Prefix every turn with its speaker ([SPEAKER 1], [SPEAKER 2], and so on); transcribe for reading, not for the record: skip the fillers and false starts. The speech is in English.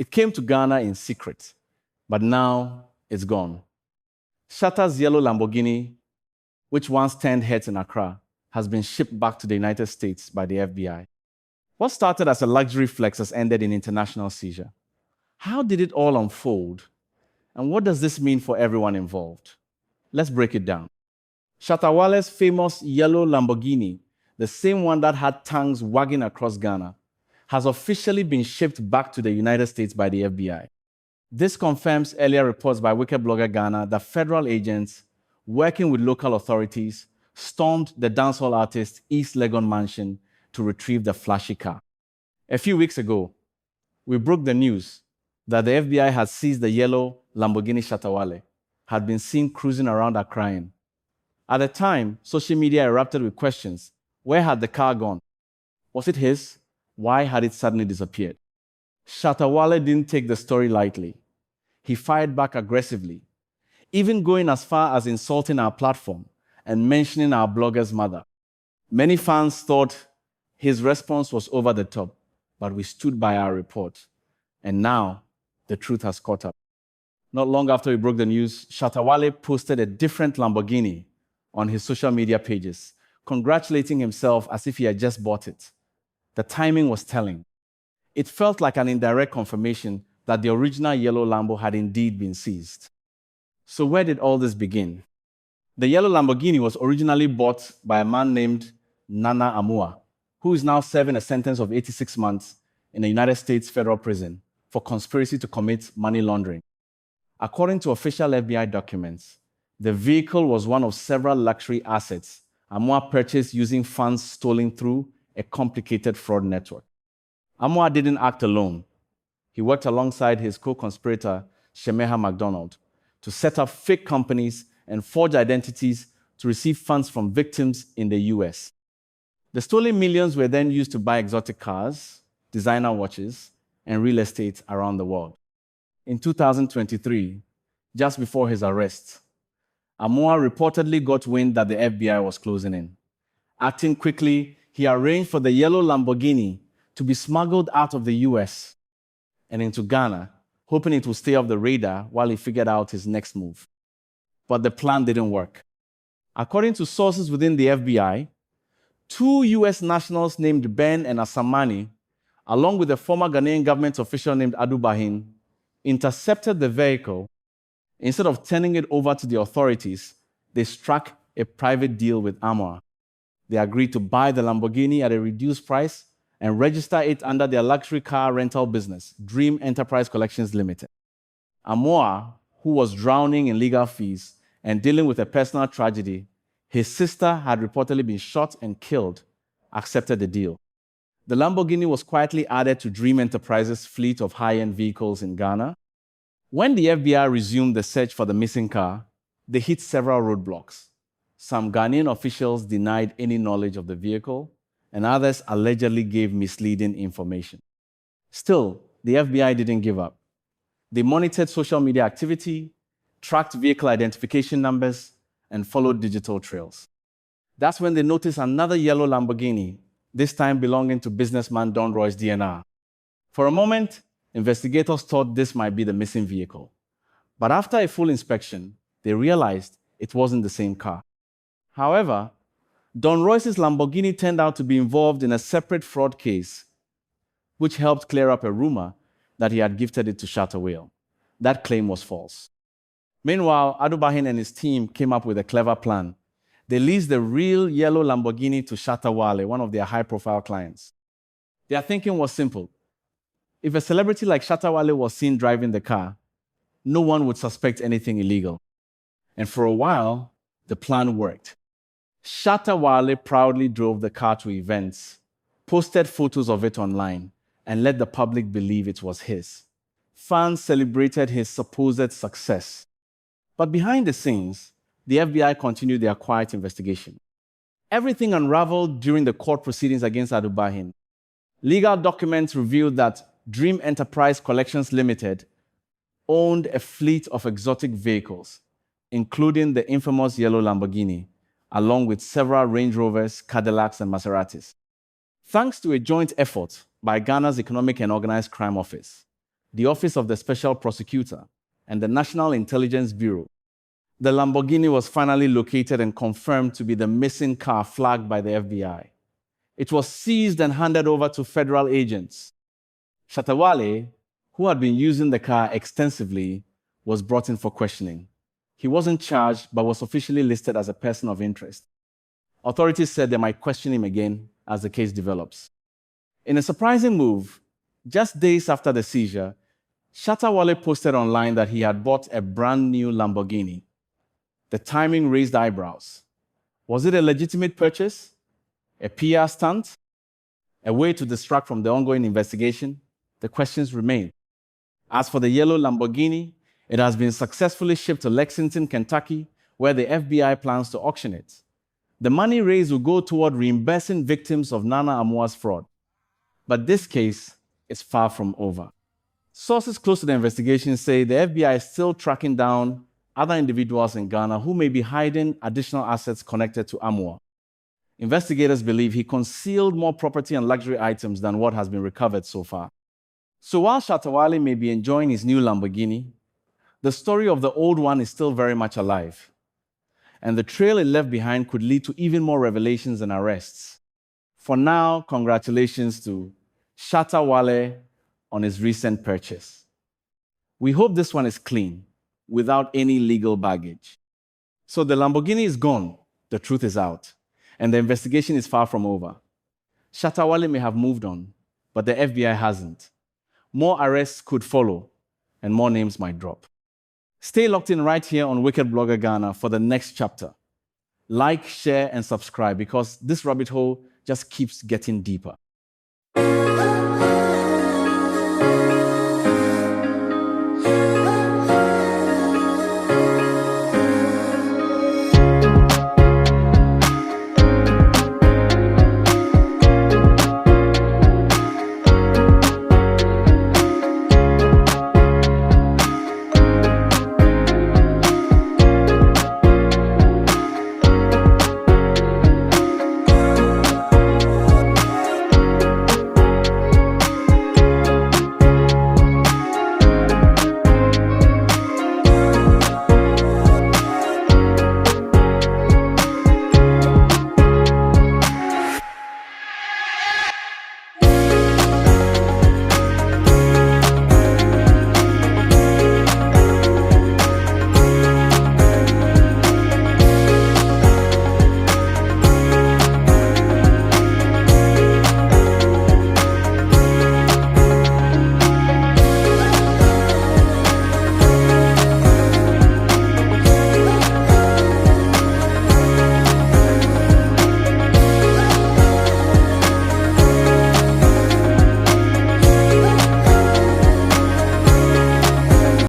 [SPEAKER 1] It came to Ghana in secret, but now it's gone. Shatta's yellow Lamborghini, which once turned heads in Accra, has been shipped back to the United States by the FBI. What started as a luxury flex has ended in international seizure. How did it all unfold? And what does this mean for everyone involved? Let's break it down. Shatta Wale's famous yellow Lamborghini, the same one that had tongues wagging across Ghana, has officially been shipped back to the United States by the FBI. This confirms earlier reports by Wicked Blogger Ghana that federal agents, working with local authorities, stormed the dancehall artist East Legon mansion to retrieve the flashy car. A few weeks ago, we broke the news that the FBI had seized the yellow Lamborghini Shatta Wale, had been seen cruising around Accra. At the time, social media erupted with questions. Where had the car gone? Was it his? Why had it suddenly disappeared? Shatta Wale didn't take the story lightly. He fired back aggressively, even going as far as insulting our platform and mentioning our blogger's mother. Many fans thought his response was over the top, but we stood by our report. And now, the truth has caught up. Not long after we broke the news, Shatta Wale posted a different Lamborghini on his social media pages, congratulating himself as if he had just bought it. The timing was telling. It felt like an indirect confirmation that the original yellow Lambo had indeed been seized. So where did all this begin? The yellow Lamborghini was originally bought by a man named Nana Amuah, who is now serving a sentence of 86 months in a United States federal prison for conspiracy to commit money laundering. According to official FBI documents, the vehicle was one of several luxury assets Amuah purchased using funds stolen through a complicated fraud network. Amuah didn't act alone. He worked alongside his co-conspirator, Shemeha MacDonald, to set up fake companies and forge identities to receive funds from victims in the US. The stolen millions were then used to buy exotic cars, designer watches, and real estate around the world. In 2023, just before his arrest, Amuah reportedly got wind that the FBI was closing in. Acting quickly, he arranged for the yellow Lamborghini to be smuggled out of the US and into Ghana, hoping it would stay off the radar while he figured out his next move. But the plan didn't work. According to sources within the FBI, 2 US nationals named Ben and Asamani, along with a former Ghanaian government official named Adubahin, intercepted the vehicle. Instead of turning it over to the authorities, they struck a private deal with Amuah. They agreed to buy the Lamborghini at a reduced price and register it under their luxury car rental business, Dream Enterprise Collections Limited. Amuah, who was drowning in legal fees and dealing with a personal tragedy, his sister had reportedly been shot and killed, accepted the deal. The Lamborghini was quietly added to Dream Enterprises' fleet of high-end vehicles in Ghana. When the FBI resumed the search for the missing car, they hit several roadblocks. Some Ghanaian officials denied any knowledge of the vehicle, and others allegedly gave misleading information. Still, the FBI didn't give up. They monitored social media activity, tracked vehicle identification numbers, and followed digital trails. That's when they noticed another yellow Lamborghini, this time belonging to businessman Don Roy's DNR. For a moment, investigators thought this might be the missing vehicle. But after a full inspection, they realized it wasn't the same car. However, Don Royce's Lamborghini turned out to be involved in a separate fraud case, which helped clear up a rumor that he had gifted it to Shatta Wale. That claim was false. Meanwhile, Adubahin and his team came up with a clever plan. They leased the real yellow Lamborghini to Shatta Wale, one of their high-profile clients. Their thinking was simple. If a celebrity like Shatta Wale was seen driving the car, no one would suspect anything illegal. And for a while, the plan worked. Shatta Wale proudly drove the car to events, posted photos of it online, and let the public believe it was his. Fans celebrated his supposed success. But behind the scenes, the FBI continued their quiet investigation. Everything unraveled during the court proceedings against Adubahin. Legal documents revealed that Dream Enterprise Collections Limited owned a fleet of exotic vehicles, including the infamous yellow Lamborghini, along with several Range Rovers, Cadillacs, and Maseratis. Thanks to a joint effort by Ghana's Economic and Organized Crime Office, the Office of the Special Prosecutor, and the National Intelligence Bureau, the Lamborghini was finally located and confirmed to be the missing car flagged by the FBI. It was seized and handed over to federal agents. Shatta Wale, who had been using the car extensively, was brought in for questioning. He wasn't charged, but was officially listed as a person of interest. Authorities said they might question him again as the case develops. In a surprising move, just days after the seizure, Shatta Wale posted online that he had bought a brand new Lamborghini. The timing raised eyebrows. Was it a legitimate purchase? A PR stunt? A way to distract from the ongoing investigation? The questions remain. As for the yellow Lamborghini, it has been successfully shipped to Lexington, Kentucky, where the FBI plans to auction it. The money raised will go toward reimbursing victims of Nana Amuah's fraud. But this case is far from over. Sources close to the investigation say the FBI is still tracking down other individuals in Ghana who may be hiding additional assets connected to Amuah. Investigators believe he concealed more property and luxury items than what has been recovered so far. So while Shatta Wale may be enjoying his new Lamborghini, the story of the old one is still very much alive. And the trail it left behind could lead to even more revelations and arrests. For now, congratulations to Shatta Wale on his recent purchase. We hope this one is clean, without any legal baggage. So the Lamborghini is gone, the truth is out, and the investigation is far from over. Shatta Wale may have moved on, but the FBI hasn't. More arrests could follow, and more names might drop. Stay locked in right here on Wicked Blogger Ghana for the next chapter. Like, share, and subscribe because this rabbit hole just keeps getting deeper.